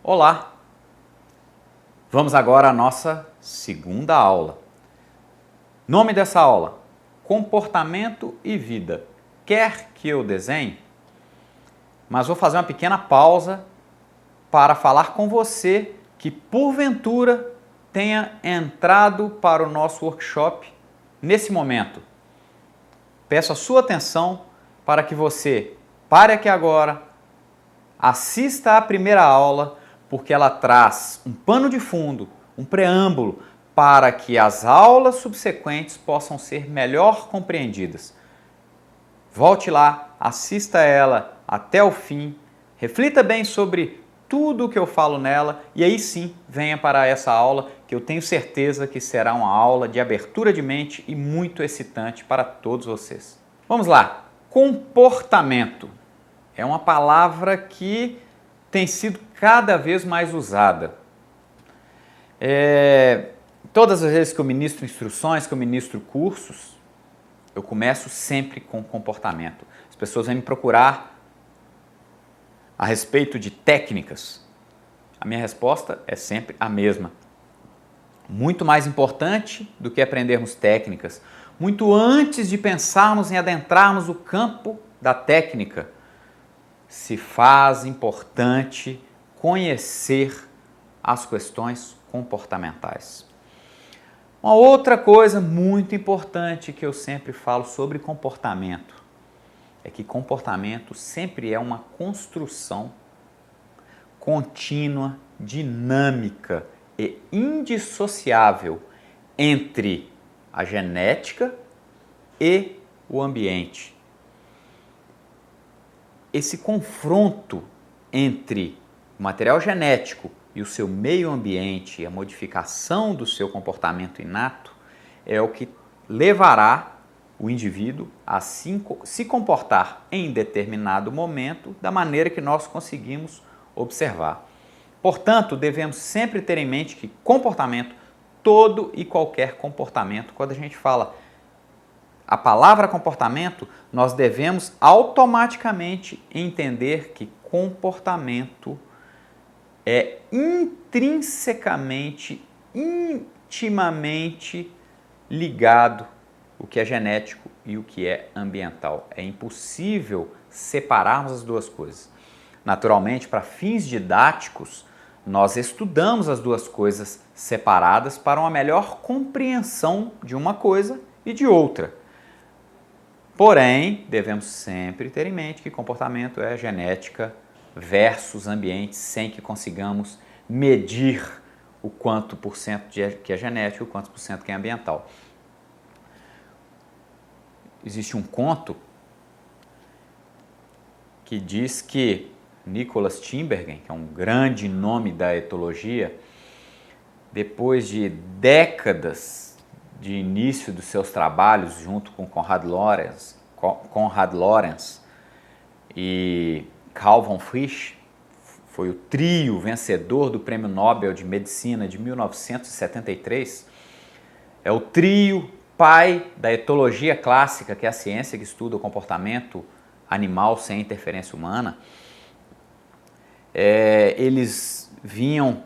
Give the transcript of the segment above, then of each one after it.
Olá! Vamos agora à nossa segunda aula. Nome dessa aula: Comportamento e Vida. Quer que eu desenhe? Mas vou fazer uma pequena pausa para falar com você que porventura tenha entrado para o nosso workshop nesse momento. Peço a sua atenção para que você pare aqui agora, assista à primeira aula, porque ela traz um pano de fundo, um preâmbulo, para que as aulas subsequentes possam ser melhor compreendidas. Volte lá, assista ela até o fim, reflita bem sobre tudo o que eu falo nela e aí sim venha para essa aula que eu tenho certeza que será uma aula de abertura de mente e muito excitante para todos vocês. Vamos lá, comportamento é uma palavra que tem sido cada vez mais usada. Todas as vezes que eu ministro instruções, que eu ministro cursos, eu começo sempre com comportamento. As pessoas vêm me procurar a respeito de técnicas. A minha resposta é sempre a mesma. Muito mais importante do que aprendermos técnicas, muito antes de pensarmos em adentrarmos o campo da técnica, se faz importante conhecer as questões comportamentais. Uma outra coisa muito importante que eu sempre falo sobre comportamento é que comportamento sempre é uma construção contínua, dinâmica e indissociável entre a genética e o ambiente. Esse confronto entre o material genético e o seu meio ambiente e a modificação do seu comportamento inato é o que levará o indivíduo a se comportar em determinado momento da maneira que nós conseguimos observar. Portanto, devemos sempre ter em mente que comportamento, todo e qualquer comportamento, quando a gente fala a palavra comportamento, nós devemos automaticamente entender que comportamento é intrinsecamente, intimamente ligado o que é genético e o que é ambiental. É impossível separarmos as duas coisas. Naturalmente, para fins didáticos, nós estudamos as duas coisas separadas para uma melhor compreensão de uma coisa e de outra. Porém, devemos sempre ter em mente que comportamento é genética versus ambiente, sem que consigamos medir o quanto por cento que é genético e o quanto por cento que é ambiental. Existe um conto que diz que Nicholas Tinbergen, que é um grande nome da etologia, depois de décadas de início dos seus trabalhos junto com Konrad Lorenz e Carl von Frisch, foi o trio vencedor do Prêmio Nobel de Medicina de 1973, é o trio pai da etologia clássica, que é a ciência que estuda o comportamento animal sem interferência humana. Eles vinham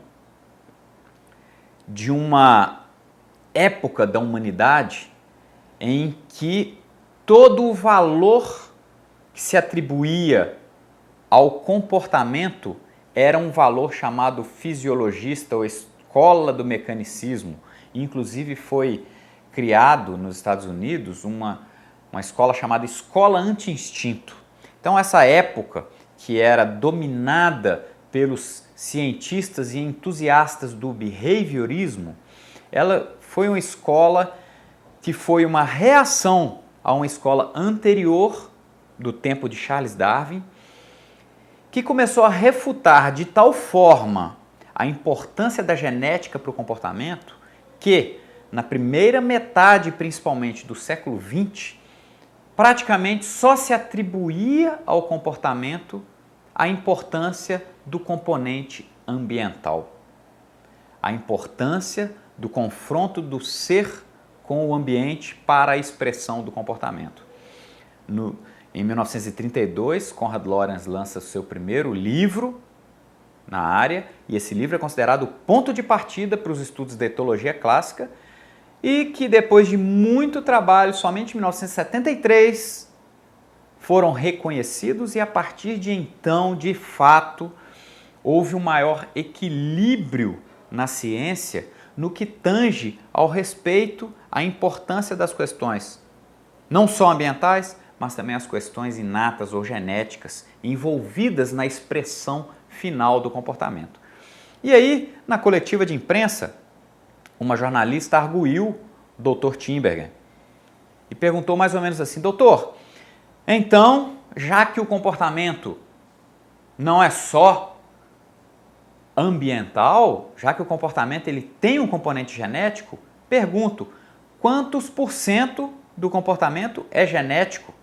de uma época da humanidade em que todo o valor que se atribuía ao comportamento era um valor chamado fisiologista ou escola do mecanicismo. Inclusive foi criado nos Estados Unidos uma escola chamada escola anti-instinto. Então essa época que era dominada pelos cientistas e entusiastas do behaviorismo, ela foi uma escola que foi uma reação a uma escola anterior do tempo de Charles Darwin, que começou a refutar de tal forma a importância da genética para o comportamento que, na primeira metade, principalmente do século XX, praticamente só se atribuía ao comportamento a importância do componente ambiental, a importância do confronto do ser com o ambiente para a expressão do comportamento. Em 1932, Konrad Lorenz lança seu primeiro livro, na área, e esse livro é considerado o ponto de partida para os estudos da etologia clássica, e que depois de muito trabalho, somente em 1973, foram reconhecidos e a partir de então, de fato, houve um maior equilíbrio na ciência no que tange ao respeito à importância das questões, não só ambientais, mas também as questões inatas ou genéticas envolvidas na expressão final do comportamento. E aí, na coletiva de imprensa, uma jornalista arguiu o Dr. Tinbergen e perguntou mais ou menos assim: doutor, então, já que o comportamento não é só ambiental, já que o comportamento ele tem um componente genético, pergunto, quantos por cento do comportamento é genético?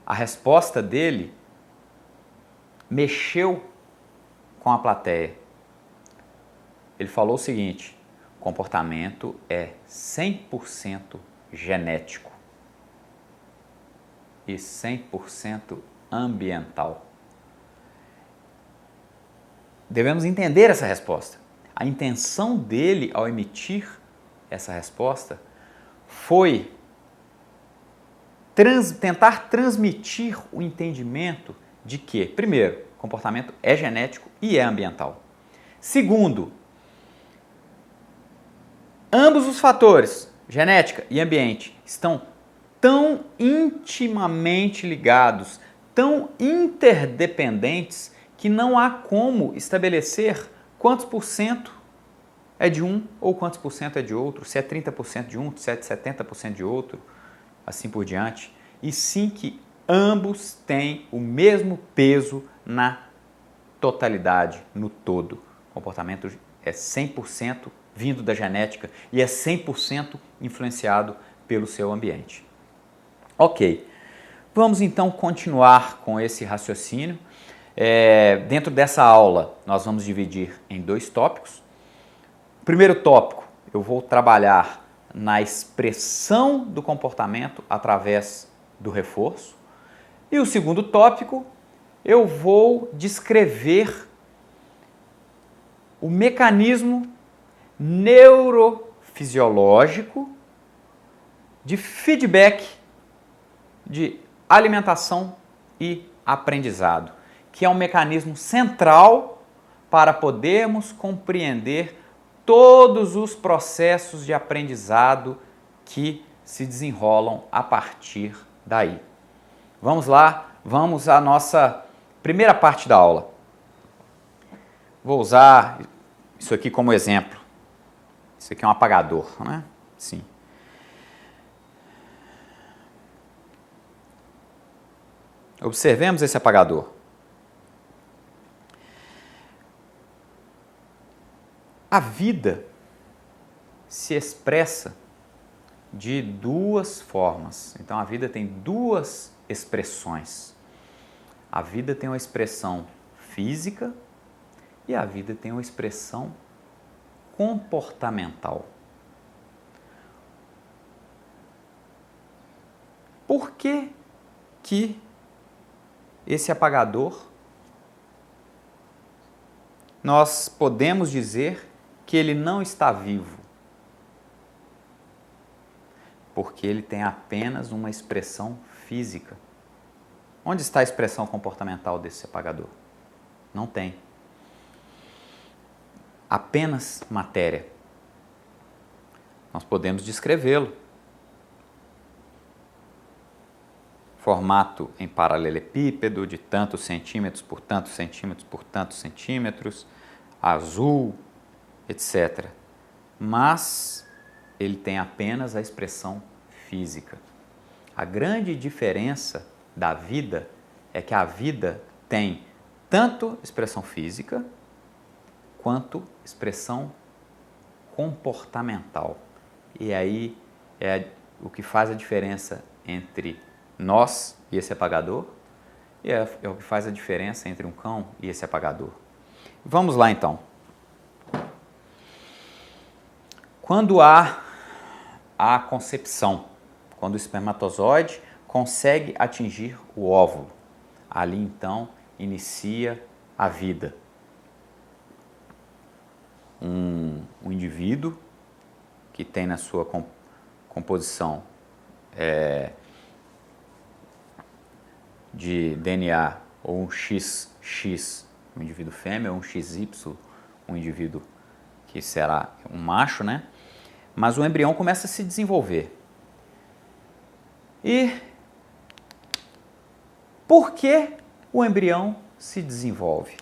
A resposta dele mexeu com a plateia. Ele falou o seguinte: comportamento é 100% genético e 100% ambiental. Devemos entender essa resposta. A intenção dele ao emitir essa resposta foi tentar transmitir o entendimento de que, primeiro, comportamento é genético e é ambiental. Segundo, ambos os fatores, genética e ambiente, estão tão intimamente ligados, tão interdependentes, que não há como estabelecer quantos por cento é de um ou quantos por cento é de outro, se é 30% de um, se é 70% de outro, assim por diante, e sim que ambos têm o mesmo peso na totalidade, no todo. O comportamento é 100% vindo da genética e é 100% influenciado pelo seu ambiente. Ok, vamos então continuar com esse raciocínio. Dentro dessa aula, nós vamos dividir em 2 tópicos. O primeiro tópico, eu vou trabalhar na expressão do comportamento através do reforço. E o segundo tópico, eu vou descrever o mecanismo neurofisiológico de feedback de alimentação e aprendizado, que é um mecanismo central para podermos compreender todos os processos de aprendizado que se desenrolam a partir daí. Vamos lá, vamos à nossa primeira parte da aula. Vou usar isso aqui como exemplo. Isso aqui é um apagador, né? Sim. Observemos esse apagador. A vida se expressa de 2 formas. Então, a vida tem 2 expressões. A vida tem uma expressão física e a vida tem uma expressão comportamental. Por que esse apagador nós podemos dizer que ele não está vivo? Porque ele tem apenas uma expressão física. Onde está a expressão comportamental desse apagador? Não tem. Apenas matéria. Nós podemos descrevê-lo. Formato em paralelepípedo de tantos centímetros por tantos centímetros por tantos centímetros, azul, etc. Mas ele tem apenas a expressão física. A grande diferença da vida é que a vida tem tanto expressão física quanto expressão comportamental. E aí é o que faz a diferença entre nós e esse apagador, e é o que faz a diferença entre um cão e esse apagador. Vamos lá então. Quando há a concepção, quando o espermatozoide consegue atingir o óvulo, ali então inicia a vida. Um indivíduo que tem na sua composição de DNA ou um XX, um indivíduo fêmea, ou um XY, um indivíduo que será um macho, né? Mas o embrião começa a se desenvolver. E por que o embrião se desenvolve?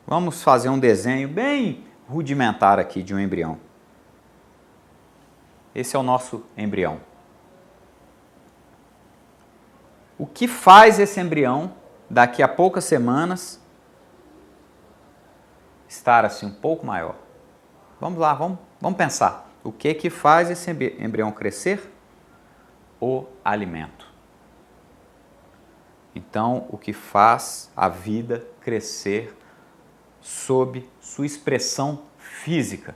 Vamos fazer um desenho bem rudimentar aqui de um embrião. Esse é o nosso embrião. O que faz esse embrião, daqui a poucas semanas, estar assim um pouco maior? Vamos lá, vamos pensar. O que faz esse embrião crescer? O alimento. Então, o que faz a vida crescer sob sua expressão física?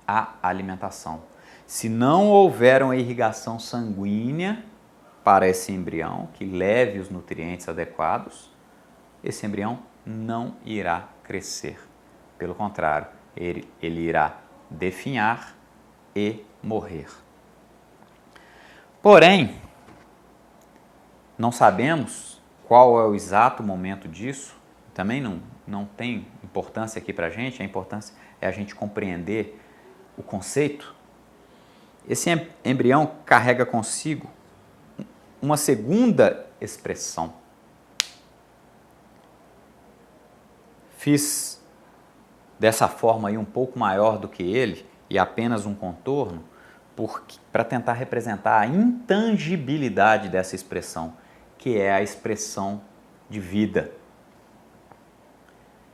A alimentação. Se não houver uma irrigação sanguínea para esse embrião, que leve os nutrientes adequados, esse embrião não irá crescer. Pelo contrário, ele irá definhar e morrer. Porém, não sabemos qual é o exato momento disso, também não tem importância aqui para a gente, a importância é a gente compreender o conceito. Esse embrião carrega consigo uma segunda expressão. Fiz dessa forma aí um pouco maior do que ele e apenas um contorno para tentar representar a intangibilidade dessa expressão, que é a expressão de vida.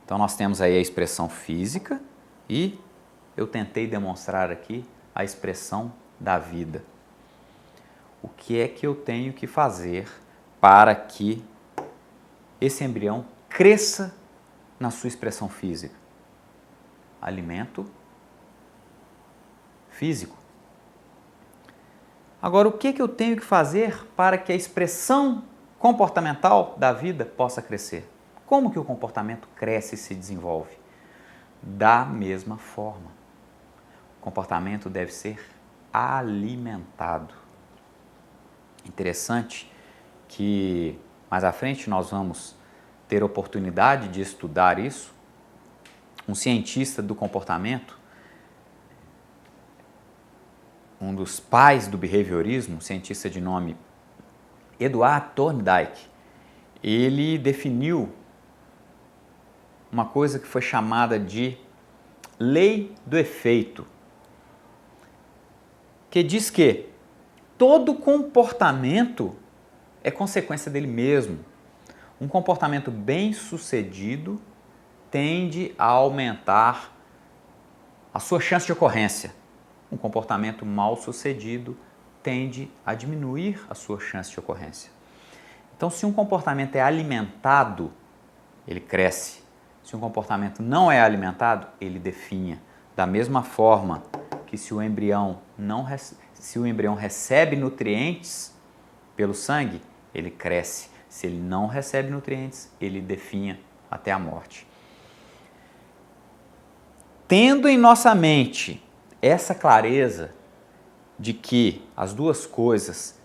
Então nós temos aí a expressão física e eu tentei demonstrar aqui a expressão da vida. O que é que eu tenho que fazer para que esse embrião cresça na sua expressão física? Alimento físico. Agora, o que eu tenho que fazer para que a expressão comportamental da vida possa crescer? Como que o comportamento cresce e se desenvolve? Da mesma forma. O comportamento deve ser alimentado. Interessante que mais à frente nós vamos ter oportunidade de estudar isso. Um cientista do comportamento, um dos pais do behaviorismo, um cientista de nome Edward Thorndike, ele definiu uma coisa que foi chamada de lei do efeito, que diz que todo comportamento é consequência dele mesmo. Um comportamento bem-sucedido tende a aumentar a sua chance de ocorrência. Um comportamento mal-sucedido tende a diminuir a sua chance de ocorrência. Então, se um comportamento é alimentado, ele cresce. Se um comportamento não é alimentado, ele definha. Da mesma forma que se o embrião recebe nutrientes pelo sangue, ele cresce. Se ele não recebe nutrientes, ele definha até a morte. Tendo em nossa mente essa clareza de que as duas coisas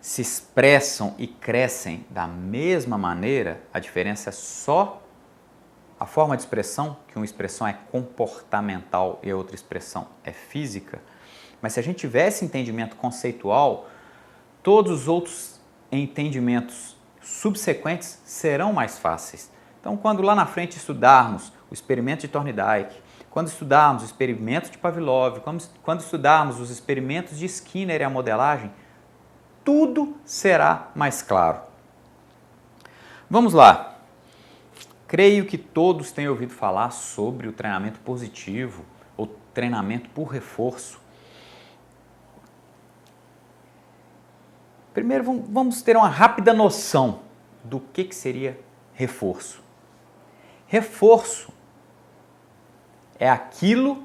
se expressam e crescem da mesma maneira, a diferença é só a forma de expressão, que uma expressão é comportamental e a outra expressão é física. Mas se a gente tiver esse entendimento conceitual, todos os outros entendimentos subsequentes serão mais fáceis. Então, quando lá na frente estudarmos o experimento de Thorndike, quando estudarmos o experimento de Pavlov, quando estudarmos os experimentos de Skinner e a modelagem, tudo será mais claro. Vamos lá. Creio que todos têm ouvido falar sobre o treinamento positivo ou treinamento por reforço. Primeiro, vamos ter uma rápida noção do que seria reforço. Reforço é aquilo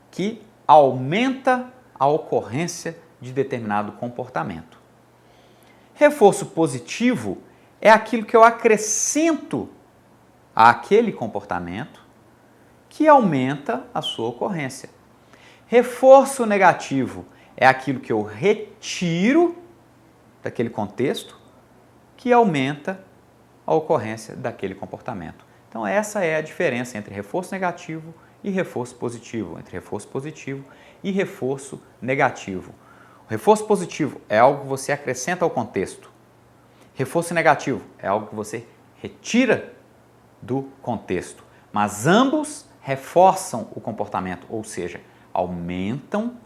que aumenta a ocorrência de determinado comportamento. Reforço positivo é aquilo que eu acrescento àquele comportamento que aumenta a sua ocorrência. Reforço negativo é aquilo que eu retiro daquele contexto que aumenta a ocorrência daquele comportamento. Então essa é a diferença entre reforço negativo e reforço positivo, entre reforço positivo e reforço negativo. O reforço positivo é algo que você acrescenta ao contexto. Reforço negativo é algo que você retira do contexto. Mas ambos reforçam o comportamento, ou seja, aumentam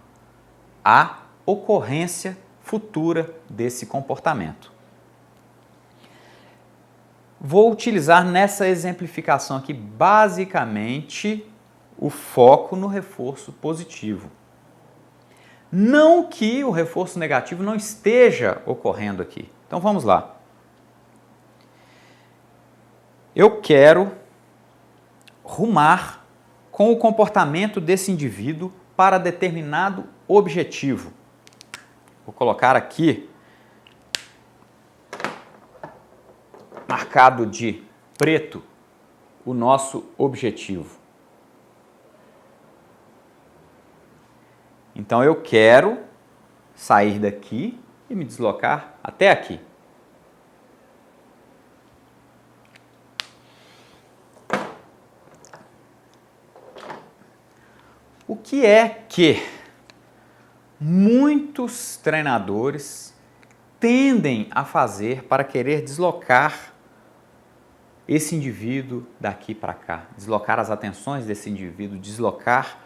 a ocorrência futura desse comportamento. Vou utilizar nessa exemplificação aqui, basicamente, o foco no reforço positivo. Não que o reforço negativo não esteja ocorrendo aqui. Então vamos lá. Eu quero rumar com o comportamento desse indivíduo para determinado objetivo. Vou colocar aqui, marcado de preto, o nosso objetivo. Então eu quero sair daqui e me deslocar até aqui. O que é que muitos treinadores tendem a fazer para querer deslocar esse indivíduo daqui para cá, deslocar as atenções desse indivíduo, deslocar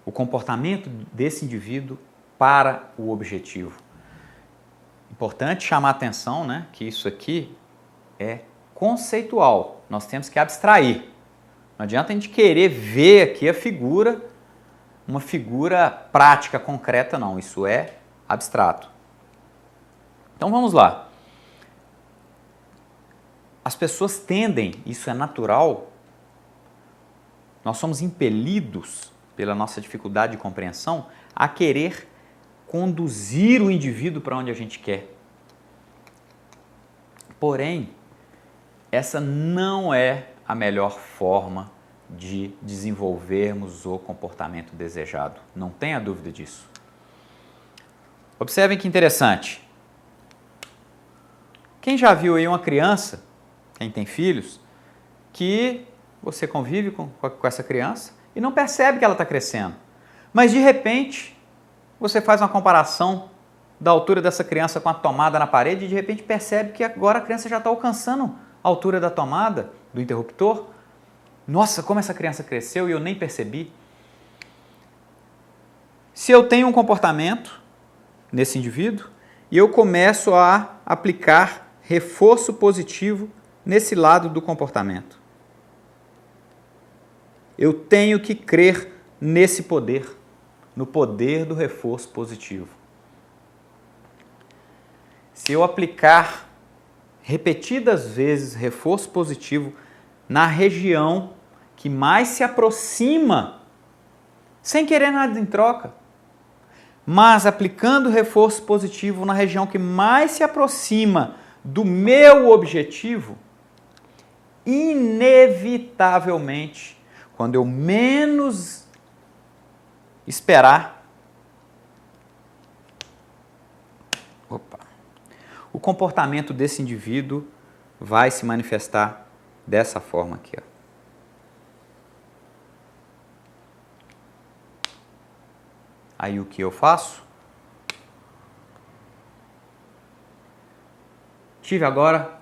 o comportamento desse indivíduo para o objetivo? Importante chamar a atenção, né, que isso aqui é conceitual, nós temos que abstrair. Não adianta a gente querer ver aqui a figura, uma figura prática, concreta, não. Isso é abstrato. Então vamos lá. As pessoas tendem, isso é natural, nós somos impelidos pela nossa dificuldade de compreensão a querer conduzir o indivíduo para onde a gente quer. Porém, essa não é a melhor forma de desenvolvermos o comportamento desejado. Não tenha dúvida disso. Observem que interessante. Quem já viu aí uma criança, quem tem filhos, que você convive com essa criança e não percebe que ela está crescendo. Mas de repente, você faz uma comparação da altura dessa criança com a tomada na parede e de repente percebe que agora a criança já está alcançando a altura da tomada, do interruptor. Nossa, como essa criança cresceu e eu nem percebi. Se eu tenho um comportamento nesse indivíduo e eu começo a aplicar reforço positivo nesse lado do comportamento, eu tenho que crer nesse poder, no poder do reforço positivo. Se eu aplicar repetidas vezes reforço positivo na região que mais se aproxima, sem querer nada em troca, mas aplicando reforço positivo na região que mais se aproxima do meu objetivo, inevitavelmente, quando eu menos esperar, o comportamento desse indivíduo vai se manifestar dessa forma aqui. Ó. Aí o que eu faço? Tive agora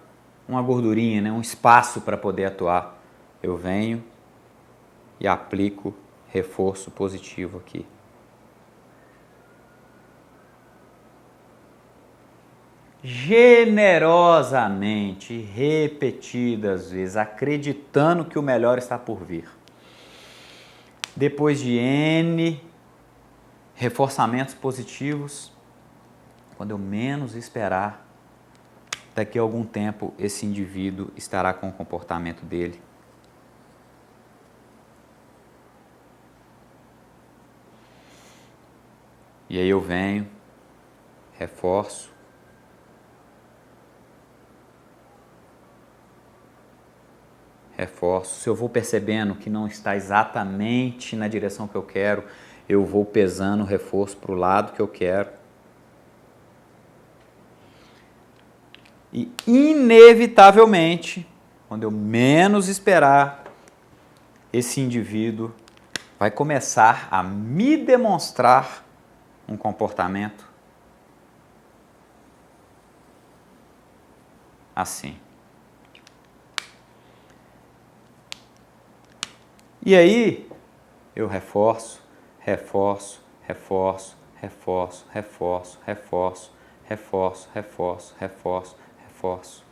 uma gordurinha, né, um espaço para poder atuar. Eu venho e aplico reforço positivo aqui. Generosamente, repetidas vezes, acreditando que o melhor está por vir. Depois de N reforçamentos positivos, quando eu menos esperar, daqui a algum tempo esse indivíduo estará com o comportamento dele. E aí eu venho, reforço, reforço. Se eu vou percebendo que não está exatamente na direção que eu quero, eu vou pesando o reforço para o lado que eu quero. E, inevitavelmente, quando eu menos esperar, esse indivíduo vai começar a me demonstrar um comportamento assim. E aí, eu reforço, reforço, reforço, reforço, reforço, reforço, reforço, reforço, reforço, reforço.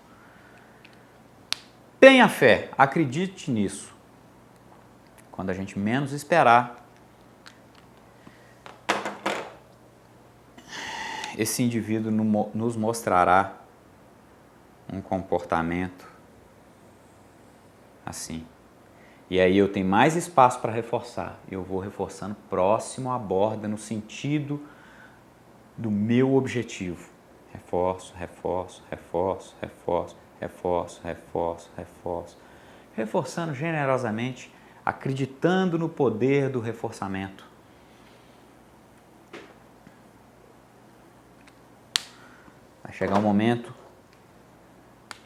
Tenha fé, acredite nisso. Quando a gente menos esperar, esse indivíduo nos mostrará um comportamento assim. E aí eu tenho mais espaço para reforçar. Eu vou reforçando próximo à borda no sentido do meu objetivo. Reforço, reforço, reforço, reforço, reforço, reforço, reforço. Reforçando generosamente, acreditando no poder do reforçamento. Vai chegar um momento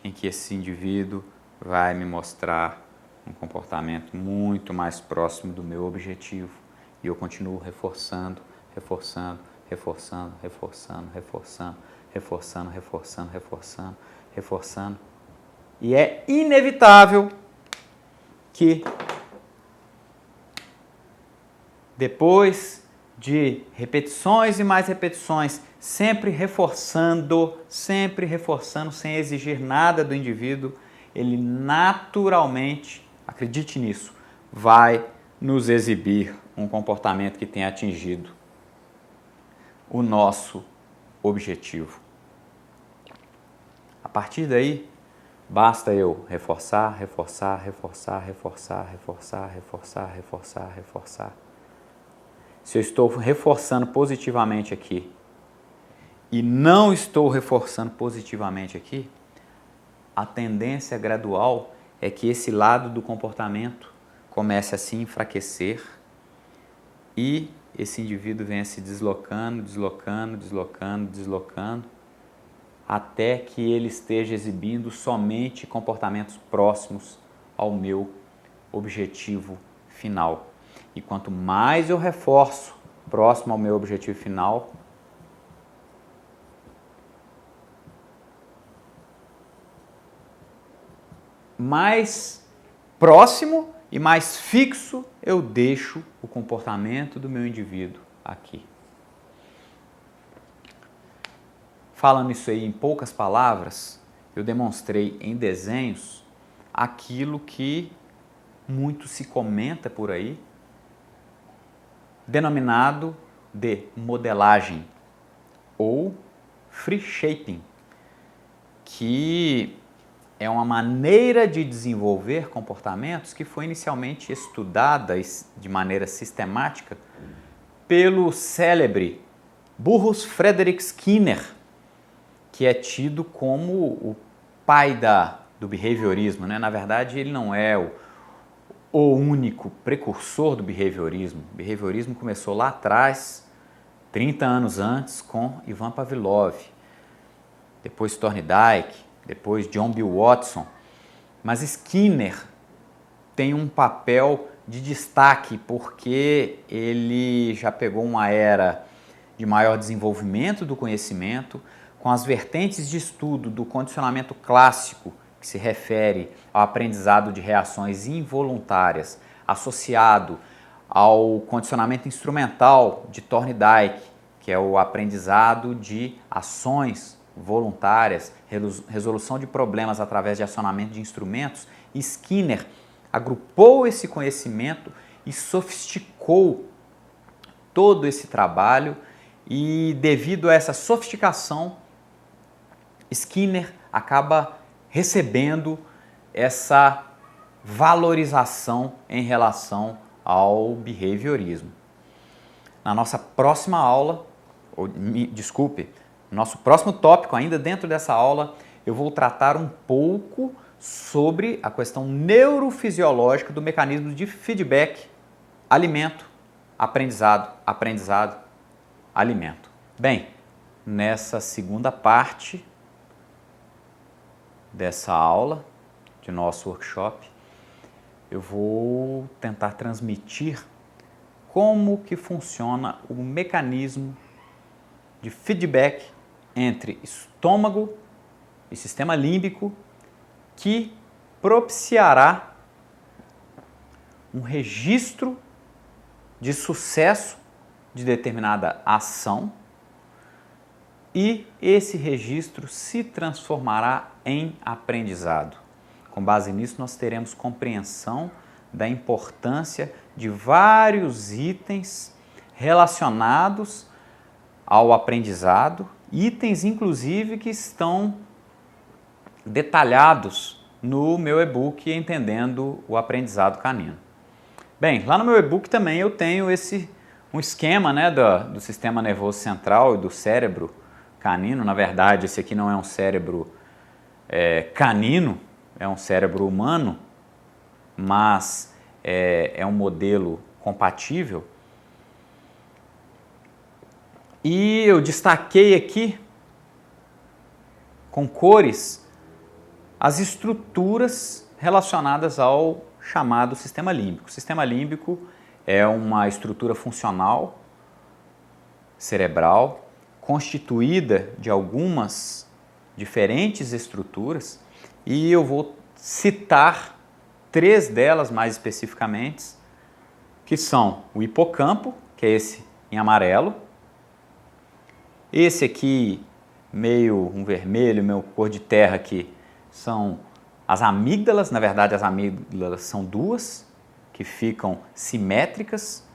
em que esse indivíduo vai me mostrar um comportamento muito mais próximo do meu objetivo. E eu continuo reforçando, reforçando, reforçando, reforçando, reforçando, reforçando, reforçando, reforçando, reforçando. E é inevitável que depois de repetições e mais repetições, sempre reforçando, sem exigir nada do indivíduo, ele naturalmente, acredite nisso, vai nos exibir um comportamento que tenha atingido o nosso objetivo. A partir daí, basta eu reforçar, reforçar, reforçar, reforçar, reforçar, reforçar, reforçar, reforçar. Se eu estou reforçando positivamente aqui e não estou reforçando positivamente aqui, a tendência gradual é que esse lado do comportamento comece a se enfraquecer e esse indivíduo venha se deslocando, deslocando, deslocando, deslocando, até que ele esteja exibindo somente comportamentos próximos ao meu objetivo final. E quanto mais eu reforço próximo ao meu objetivo final, mais próximo e mais fixo eu deixo o comportamento do meu indivíduo aqui. Falando isso aí em poucas palavras, eu demonstrei em desenhos aquilo que muito se comenta por aí, denominado de modelagem ou free shaping, que é uma maneira de desenvolver comportamentos que foi inicialmente estudada de maneira sistemática pelo célebre Burrhus Frederic Skinner, que é tido como o pai do behaviorismo, né? Na verdade, ele não é o único precursor do behaviorismo. O behaviorismo começou lá atrás, 30 anos antes, com Ivan Pavlov, depois Thorndike, depois John Bill Watson. Mas Skinner tem um papel de destaque porque ele já pegou uma era de maior desenvolvimento do conhecimento, com as vertentes de estudo do condicionamento clássico, que se refere ao aprendizado de reações involuntárias, associado ao condicionamento instrumental de Thorndike, que é o aprendizado de ações voluntárias, resolução de problemas através de acionamento de instrumentos. Skinner agrupou esse conhecimento e sofisticou todo esse trabalho, e devido a essa sofisticação, Skinner acaba recebendo essa valorização em relação ao behaviorismo. Na nossa próxima aula, nosso próximo tópico, ainda dentro dessa aula, eu vou tratar um pouco sobre a questão neurofisiológica do mecanismo de feedback, alimento, aprendizado, aprendizado, alimento. Bem, nessa segunda parte dessa aula, de nosso workshop, eu vou tentar transmitir como que funciona o mecanismo de feedback entre estômago e sistema límbico que propiciará um registro de sucesso de determinada ação e esse registro se transformará em aprendizado. Com base nisso, nós teremos compreensão da importância de vários itens relacionados ao aprendizado, itens inclusive que estão detalhados no meu e-book Entendendo o Aprendizado Canino. Bem, lá no meu e-book também eu tenho um esquema, né, do sistema nervoso central e do cérebro canino. Na verdade, esse aqui não é um cérebro canino, é um cérebro humano, mas é um modelo compatível. E eu destaquei aqui com cores as estruturas relacionadas ao chamado sistema límbico. O sistema límbico é uma estrutura funcional cerebral constituída de algumas diferentes estruturas e eu vou citar 3 delas mais especificamente, que são o hipocampo, que é esse em amarelo, esse aqui meio um vermelho, meio cor de terra aqui, são as amígdalas. Na verdade, as amígdalas são 2, que ficam simétricas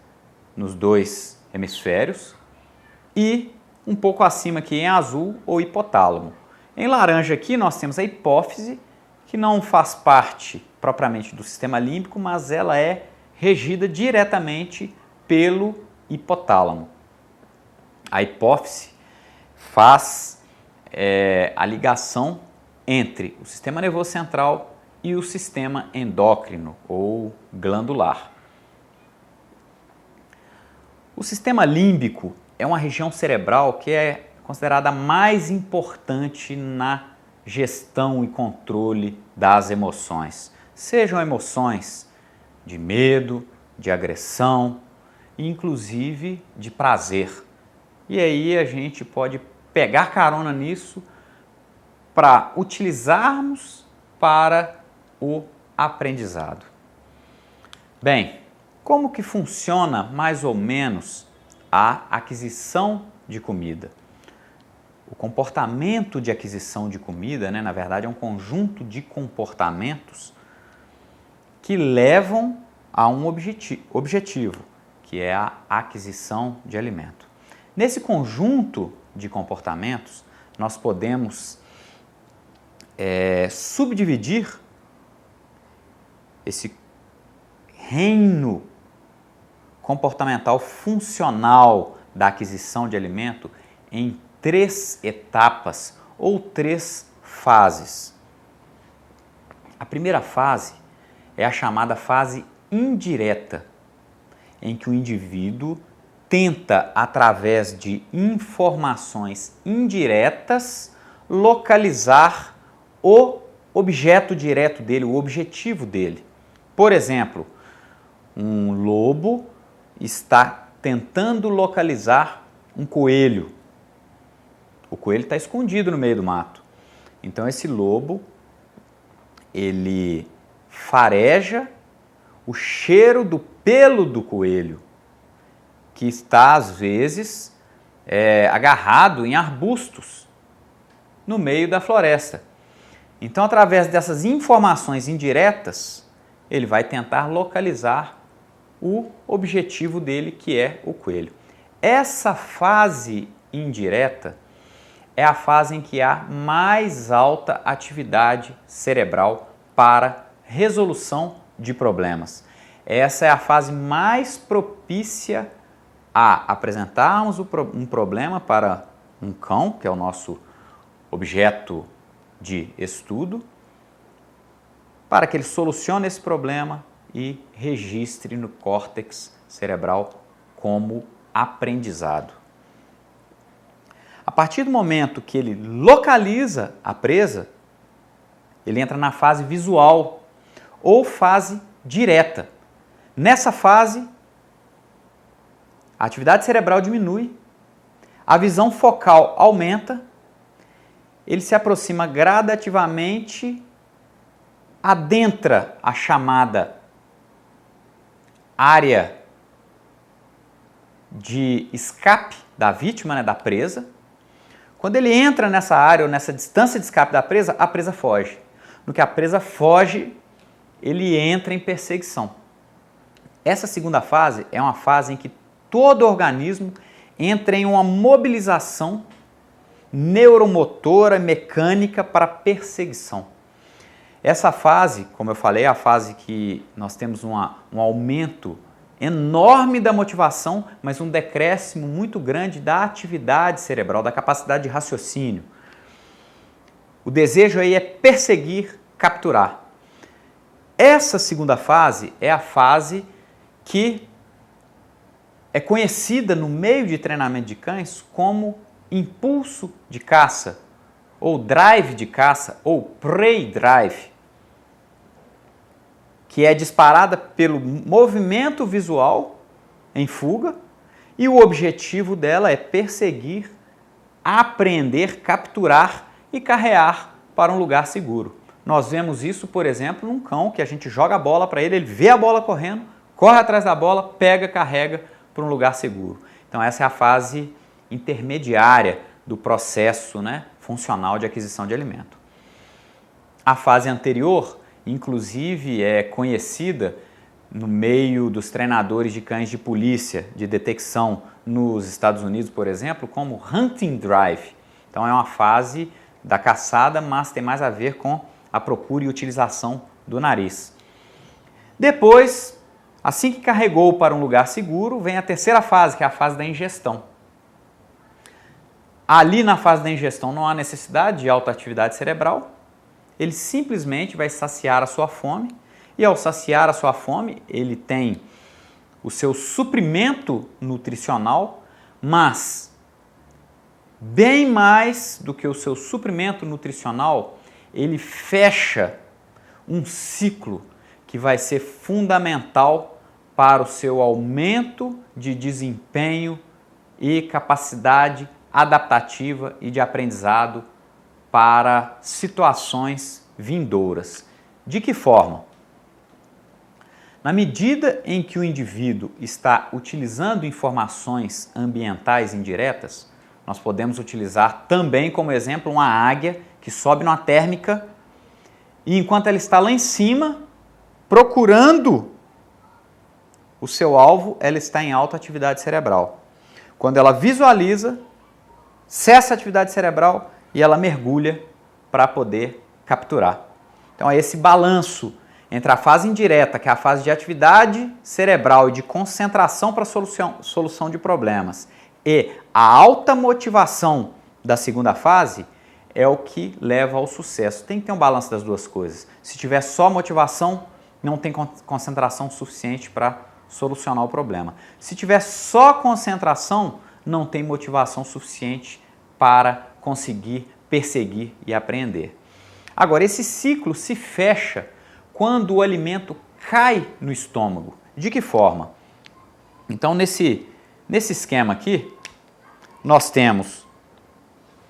nos 2 hemisférios. E um pouco acima aqui em azul, o hipotálamo. Em laranja aqui nós temos a hipófise, que não faz parte propriamente do sistema límbico, mas ela é regida diretamente pelo hipotálamo. A hipófise faz a ligação entre o sistema nervoso central e o sistema endócrino ou glandular. O sistema límbico é uma região cerebral que é considerada a mais importante na gestão e controle das emoções. Sejam emoções de medo, de agressão, inclusive de prazer. E aí a gente pode pegar carona nisso para utilizarmos para o aprendizado. Bem, como que funciona mais ou menos a aquisição de comida? O comportamento de aquisição de comida, na verdade, é um conjunto de comportamentos que levam a um objetivo, que é a aquisição de alimento. Nesse conjunto de comportamentos, nós podemos subdividir esse reino comportamental funcional da aquisição de alimento em 3 etapas ou 3 fases. A primeira fase é a chamada fase indireta, em que o indivíduo tenta, através de informações indiretas, localizar o objeto direto dele, o objetivo dele. Por exemplo, um lobo está tentando localizar um coelho. O coelho está escondido no meio do mato. Então esse lobo, ele fareja o cheiro do pelo do coelho, que está às vezes agarrado em arbustos no meio da floresta. Então, através dessas informações indiretas, ele vai tentar localizar o objetivo dele, que é o coelho. Essa fase indireta é a fase em que há mais alta atividade cerebral para resolução de problemas. Essa é a fase mais propícia a apresentarmos um problema para um cão, que é o nosso objeto de estudo, para que ele solucione esse problema e registre no córtex cerebral como aprendizado. A partir do momento que ele localiza a presa, ele entra na fase visual ou fase direta. Nessa fase, a atividade cerebral diminui, a visão focal aumenta, ele se aproxima gradativamente, adentra a chamada área de escape da vítima, da presa. Quando ele entra nessa área ou nessa distância de escape da presa, a presa foge. No que a presa foge, ele entra em perseguição. Essa segunda fase é uma fase em que todo organismo entra em uma mobilização neuromotora, mecânica para perseguição. Essa fase, como eu falei, é a fase que nós temos um aumento enorme da motivação, mas um decréscimo muito grande da atividade cerebral, da capacidade de raciocínio. O desejo aí é perseguir, capturar. Essa segunda fase é a fase que é conhecida no meio de treinamento de cães como impulso de caça, ou drive de caça, ou prey drive, que é disparada pelo movimento visual em fuga, e o objetivo dela é perseguir, apreender, capturar e carrear para um lugar seguro. Nós vemos isso, por exemplo, num cão que a gente joga a bola para ele, ele vê a bola correndo, corre atrás da bola, pega, carrega para um lugar seguro. Então essa é a fase intermediária do processo, funcional de aquisição de alimento. A fase anterior, inclusive, é conhecida no meio dos treinadores de cães de polícia, de detecção nos Estados Unidos, por exemplo, como hunting drive. Então é uma fase da caçada, mas tem mais a ver com a procura e utilização do nariz. Depois, assim que carregou para um lugar seguro, vem a terceira fase, que é a fase da ingestão. Ali na fase da ingestão não há necessidade de alta atividade cerebral, ele simplesmente vai saciar a sua fome, e ao saciar a sua fome, ele tem o seu suprimento nutricional, mas bem mais do que o seu suprimento nutricional, ele fecha um ciclo que vai ser fundamental para o seu aumento de desempenho e capacidade adaptativa e de aprendizado para situações vindouras. De que forma? Na medida em que o indivíduo está utilizando informações ambientais indiretas, nós podemos utilizar também como exemplo uma águia que sobe numa térmica e enquanto ela está lá em cima, procurando o seu alvo, ela está em alta atividade cerebral. Quando ela visualiza, cessa a atividade cerebral e ela mergulha para poder capturar. Então é esse balanço entre a fase indireta, que é a fase de atividade cerebral e de concentração para solução de problemas, e a alta motivação da segunda fase, é o que leva ao sucesso. Tem que ter um balanço das duas coisas. Se tiver só motivação, não tem concentração suficiente para solucionar o problema. Se tiver só concentração, não tem motivação suficiente para conseguir perseguir e apreender. Agora, esse ciclo se fecha quando o alimento cai no estômago. De que forma? Então, nesse esquema aqui, nós temos,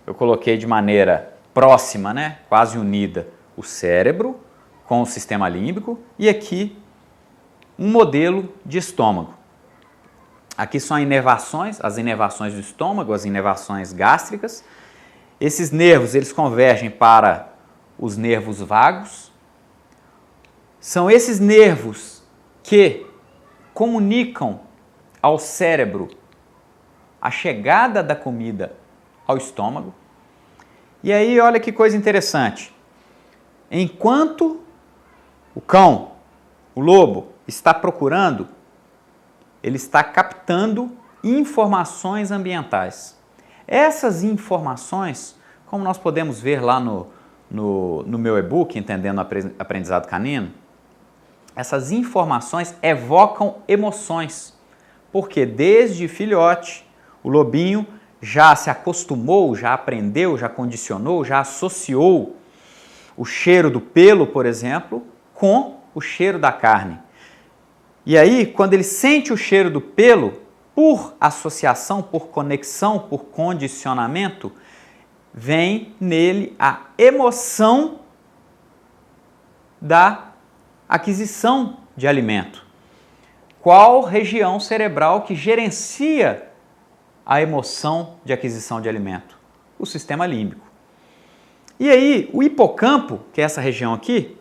eu coloquei de maneira próxima, quase unida, o cérebro com o sistema límbico e aqui um modelo de estômago. Aqui são as inervações do estômago, as inervações gástricas. Esses nervos, eles convergem para os nervos vagos. São esses nervos que comunicam ao cérebro a chegada da comida ao estômago. E aí, olha que coisa interessante. Enquanto o cão, o lobo, está procurando, ele está captando informações ambientais. Essas informações, como nós podemos ver lá no no meu e-book, Entendendo o Aprendizado Canino, essas informações evocam emoções, porque desde filhote o lobinho já se acostumou, já aprendeu, já condicionou, já associou o cheiro do pelo, por exemplo, com o cheiro da carne. E aí, quando ele sente o cheiro do pelo, por associação, por conexão, por condicionamento, vem nele a emoção da aquisição de alimento. Qual região cerebral que gerencia a emoção de aquisição de alimento? O sistema límbico. E aí, o hipocampo, que é essa região aqui,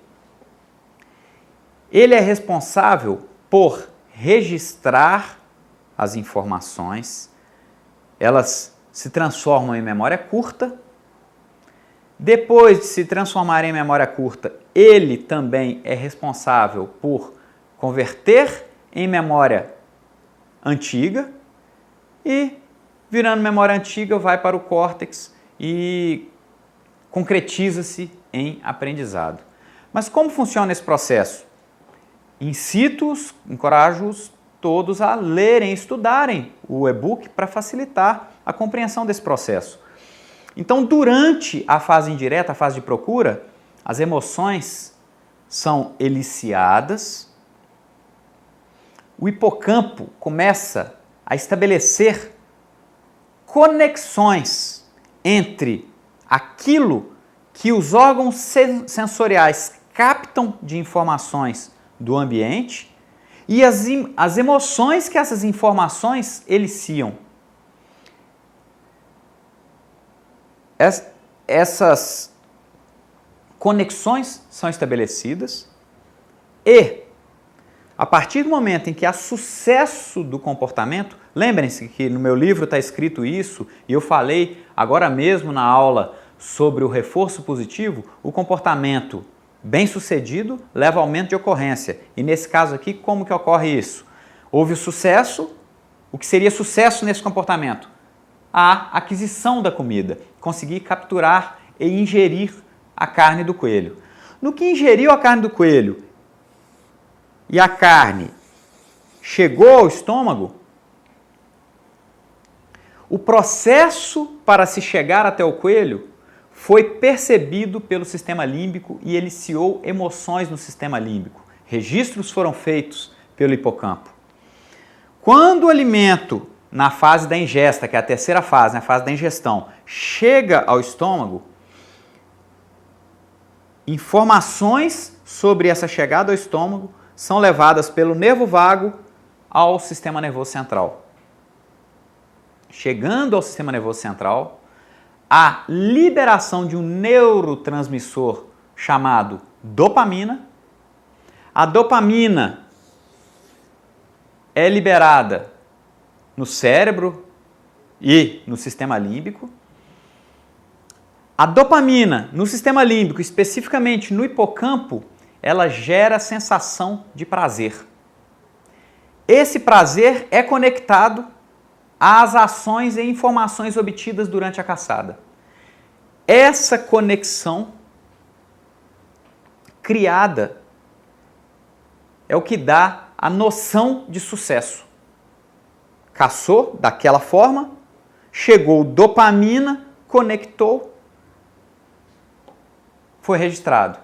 ele é responsável por registrar as informações, elas se transformam em memória curta. Depois de se transformar em memória curta, ele também é responsável por converter em memória antiga e, virando memória antiga, vai para o córtex e concretiza-se em aprendizado. Mas como funciona esse processo? Incito-os, encorajo-os todos a lerem, estudarem o e-book para facilitar a compreensão desse processo. Então, durante a fase indireta, a fase de procura, as emoções são eliciadas, o hipocampo começa a estabelecer conexões entre aquilo que os órgãos sensoriais captam de informações do ambiente e as emoções que essas informações eliciam. Essas conexões são estabelecidas e, a partir do momento em que há sucesso do comportamento, lembrem-se que no meu livro está escrito isso, e eu falei agora mesmo na aula sobre o reforço positivo, o comportamento bem-sucedido leva ao aumento de ocorrência. E nesse caso aqui, como que ocorre isso? Houve o sucesso, o que seria sucesso nesse comportamento? A aquisição da comida, conseguir capturar e ingerir a carne do coelho. No que ingeriu a carne do coelho e a carne chegou ao estômago, o processo para se chegar até o coelho foi percebido pelo sistema límbico e eliciou emoções no sistema límbico. Registros foram feitos pelo hipocampo. Quando o alimento, na fase da ingesta, que é a terceira fase, na fase da ingestão, chega ao estômago, informações sobre essa chegada ao estômago são levadas pelo nervo vago ao sistema nervoso central. Chegando ao sistema nervoso central, a liberação de um neurotransmissor chamado dopamina. A dopamina é liberada no cérebro e no sistema límbico. A dopamina no sistema límbico, especificamente no hipocampo, ela gera sensação de prazer. Esse prazer é conectado às ações e informações obtidas durante a caçada. Essa conexão criada é o que dá a noção de sucesso. Caçou daquela forma, chegou dopamina, conectou, foi registrado.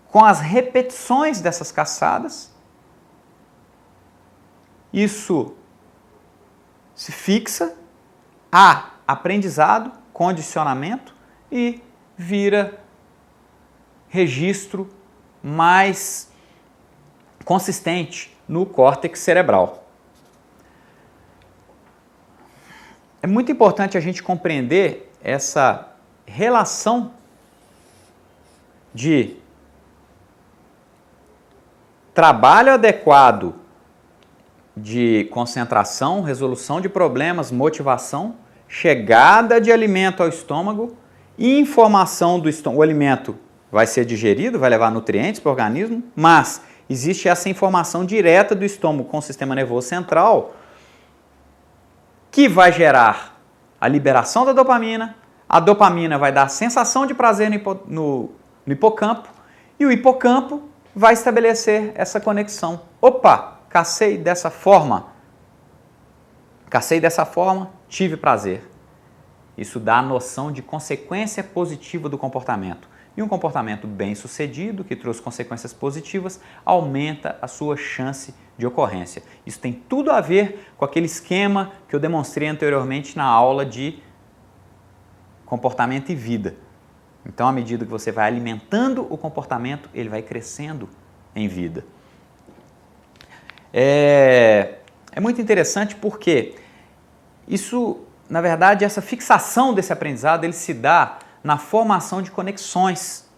Com as repetições dessas caçadas, isso se fixa, há aprendizado, condicionamento e vira registro mais consistente no córtex cerebral. É muito importante a gente compreender essa relação de trabalho adequado de concentração, resolução de problemas, motivação, chegada de alimento ao estômago, informação do estômago. O alimento vai ser digerido, vai levar nutrientes para o organismo, mas existe essa informação direta do estômago com o sistema nervoso central que vai gerar a liberação da dopamina, A dopamina vai dar sensação de prazer no hipocampo e o hipocampo vai estabelecer essa conexão. Opa, cacei dessa forma, tive prazer. Isso dá a noção de consequência positiva do comportamento. E um comportamento bem-sucedido, que trouxe consequências positivas, aumenta a sua chance de ocorrência. Isso tem tudo a ver com aquele esquema que eu demonstrei anteriormente na aula de comportamento e vida. Então, à medida que você vai alimentando o comportamento, ele vai crescendo em vida. É muito interessante porque isso, na verdade, essa fixação desse aprendizado, ele se dá na formação de conexões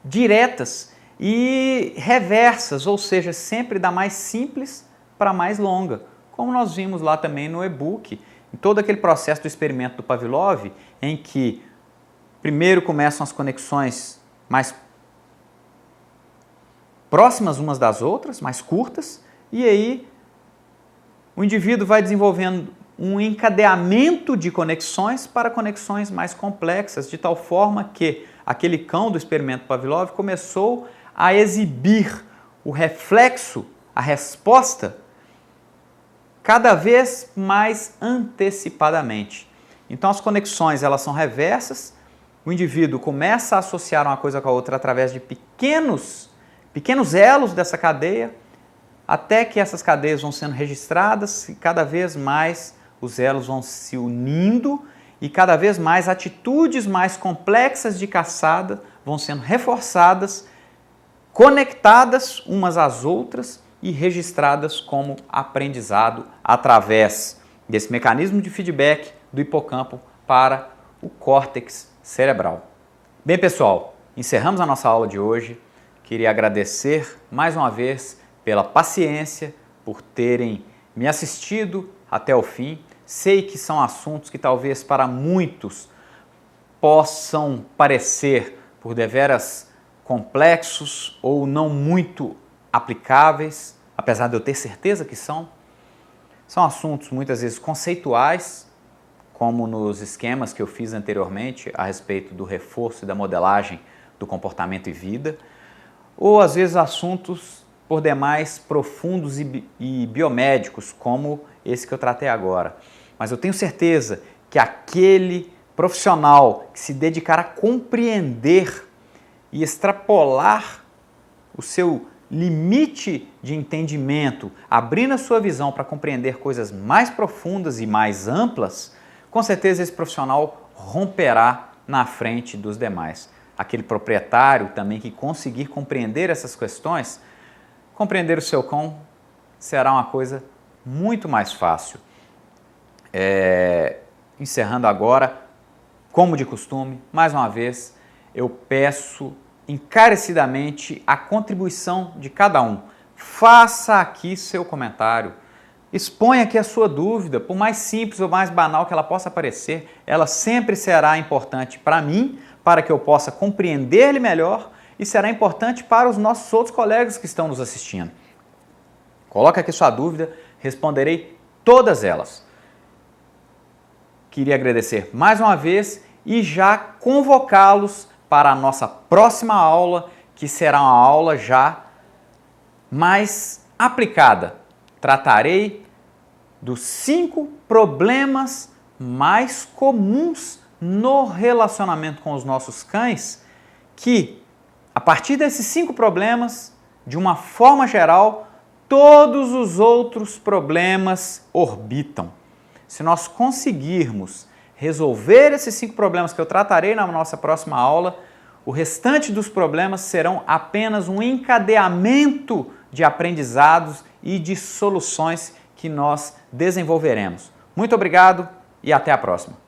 diretas e reversas, ou seja, sempre da mais simples para a mais longa, como nós vimos lá também no e-book, em todo aquele processo do experimento do Pavlov, em que primeiro começam as conexões mais próximas umas das outras, mais curtas, e aí o indivíduo vai desenvolvendo um encadeamento de conexões para conexões mais complexas, de tal forma que aquele cão do experimento Pavlov começou a exibir o reflexo, a resposta, cada vez mais antecipadamente. Então as conexões elas são reversas, o indivíduo começa a associar uma coisa com a outra através de pequenos elos dessa cadeia, até que essas cadeias vão sendo registradas e cada vez mais os elos vão se unindo e cada vez mais atitudes mais complexas de caçada vão sendo reforçadas, conectadas umas às outras e registradas como aprendizado através desse mecanismo de feedback do hipocampo para o córtex cerebral. Bem, pessoal, encerramos a nossa aula de hoje. Queria agradecer mais uma vez pela paciência, por terem me assistido até o fim. Sei que são assuntos que talvez para muitos possam parecer por deveras complexos ou não muito aplicáveis, apesar de eu ter certeza que são. São assuntos muitas vezes conceituais, como nos esquemas que eu fiz anteriormente a respeito do reforço e da modelagem do comportamento e vida, ou às vezes assuntos por demais profundos e biomédicos, como esse que eu tratei agora. Mas eu tenho certeza que aquele profissional que se dedicar a compreender e extrapolar o seu limite de entendimento, abrindo a sua visão para compreender coisas mais profundas e mais amplas, com certeza esse profissional romperá na frente dos demais. Aquele proprietário também que conseguir compreender essas questões, compreender o seu cão será uma coisa muito mais fácil. Encerrando agora, como de costume, mais uma vez, eu peço encarecidamente a contribuição de cada um. Faça aqui seu comentário, exponha aqui a sua dúvida, por mais simples ou mais banal que ela possa parecer, ela sempre será importante para mim, para que eu possa compreender-lhe melhor e será importante para os nossos outros colegas que estão nos assistindo. Coloque aqui sua dúvida, responderei todas elas. Queria agradecer mais uma vez e já convocá-los para a nossa próxima aula, que será uma aula já mais aplicada. Tratarei dos 5 problemas mais comuns no relacionamento com os nossos cães, que a partir desses 5 problemas, de uma forma geral, todos os outros problemas orbitam. Se nós conseguirmos resolver esses 5 problemas que eu tratarei na nossa próxima aula, o restante dos problemas serão apenas um encadeamento de aprendizados e de soluções que nós desenvolveremos. Muito obrigado e até a próxima.